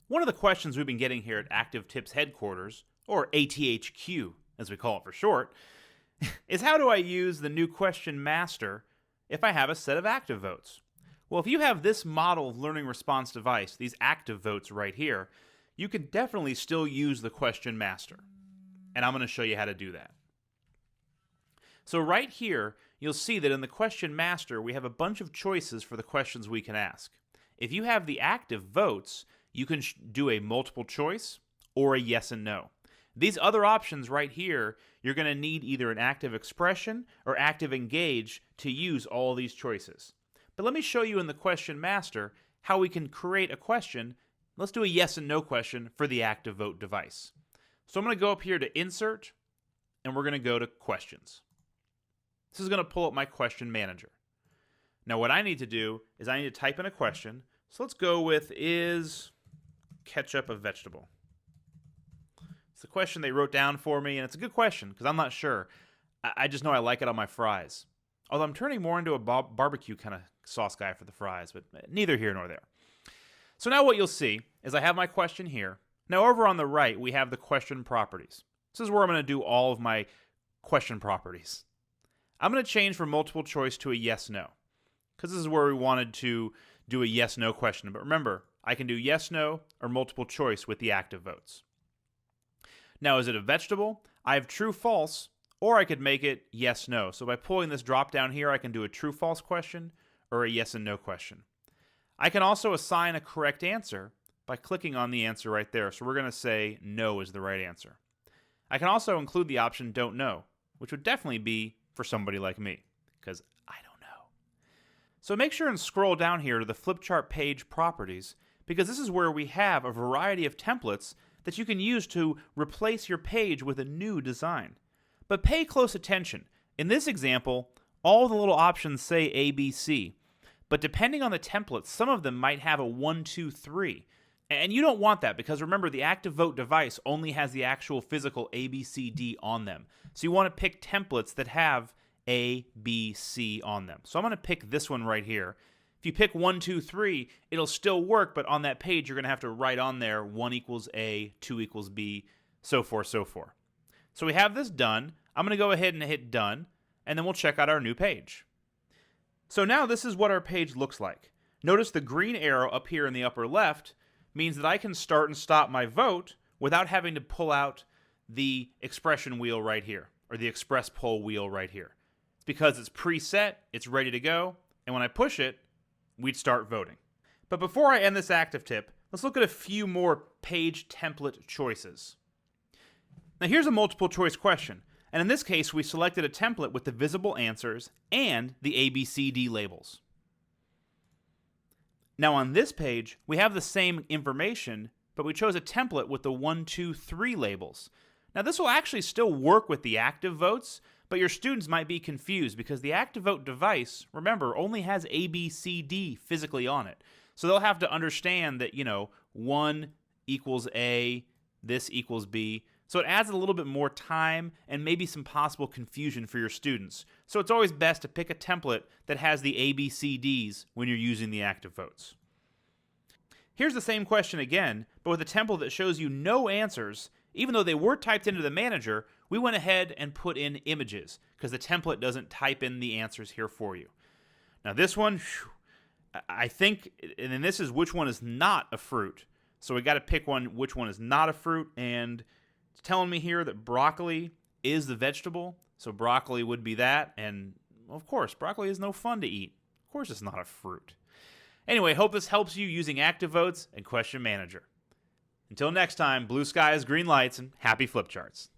One of the questions we've been getting here at ActivTip's headquarters, or ATHQ as we call it for short, is how do I use the new question master if I have a set of active votes? Well, if you have this model learning response device, these active votes right here, you can definitely still use the question master. And I'm going to show you how to do that. So right here, you'll see that in the question master, we have a bunch of choices for the questions we can ask. If you have the active votes, you can do a multiple choice or a yes and no. These other options right here, you're going to need either an active expression or active engage to use all these choices. But let me show you in the question master how we can create a question. Let's do a yes and no question for the active vote device. So I'm going to go up here to insert, and we're going to go to questions. This is going to pull up my question manager. Now what I need to do is I need to type in a question. So let's go with, is ketchup a vegetable? It's a question they wrote down for me, and it's a good question because I'm not sure. I just know I like it on my fries. Although I'm turning more into a barbecue kind of sauce guy for the fries, but neither here nor there. So now what you'll see is I have my question here. Now over on the right, we have the question properties. This is where I'm going to do all of my question properties. I'm going to change from multiple choice to a yes-no, because this is where we wanted to do a yes-no question. But remember, I can do yes-no or multiple choice with the active votes. Now, is it a vegetable? I have true-false, or I could make it yes-no. So by pulling this drop down here, I can do a true-false question or a yes and no question. I can also assign a correct answer by clicking on the answer right there. So we're going to say no is the right answer. I can also include the option don't know, which would definitely be for somebody like me, because I don't know. So make sure and scroll down here to the flip chart page properties, because this is where we have a variety of templates that you can use to replace your page with a new design. But pay close attention. In this example, all the little options say ABC, but depending on the template, some of them might have a 1, 2, 3. And you don't want that because remember, the active vote device only has the actual physical ABCD on them. So you want to pick templates that have A, B, C on them. So I'm going to pick this one right here. If you pick 1, 2, 3, it'll still work, but on that page, you're going to have to write on there 1 equals A, 2 equals B, so forth, so forth. So we have this done. I'm going to go ahead and hit done, and then we'll check out our new page. So now this is what our page looks like. Notice the green arrow up here in the upper left means that I can start and stop my vote without having to pull out the expression wheel right here, or the express poll wheel right here. It's because it's preset, it's ready to go, and when I push it, we'd start voting. But before I end this active tip, let's look at a few more page template choices. Now here's a multiple choice question, and in this case we selected a template with the visible answers and the ABCD labels. Now on this page, we have the same information, but we chose a template with the 1, 2, 3 labels. Now this will actually still work with the active votes, but your students might be confused because the active vote device, remember, only has ABCD physically on it. So they'll have to understand that, 1 equals A, this equals B. So it adds a little bit more time and maybe some possible confusion for your students. So it's always best to pick a template that has the ABCDs when you're using the active votes. Here's the same question again, but with a template that shows you no answers. Even though they were typed into the manager, we went ahead and put in images because the template doesn't type in the answers here for you. Now this one, I think, and then this is which one is not a fruit. So we got to pick one which one is not a fruit, and it's telling me here that broccoli is the vegetable. So broccoli would be that, and of course, broccoli is no fun to eat. Of course it's not a fruit. Anyway, hope this helps you using active votes and question manager. Until next time, blue skies, green lights, and happy flip charts.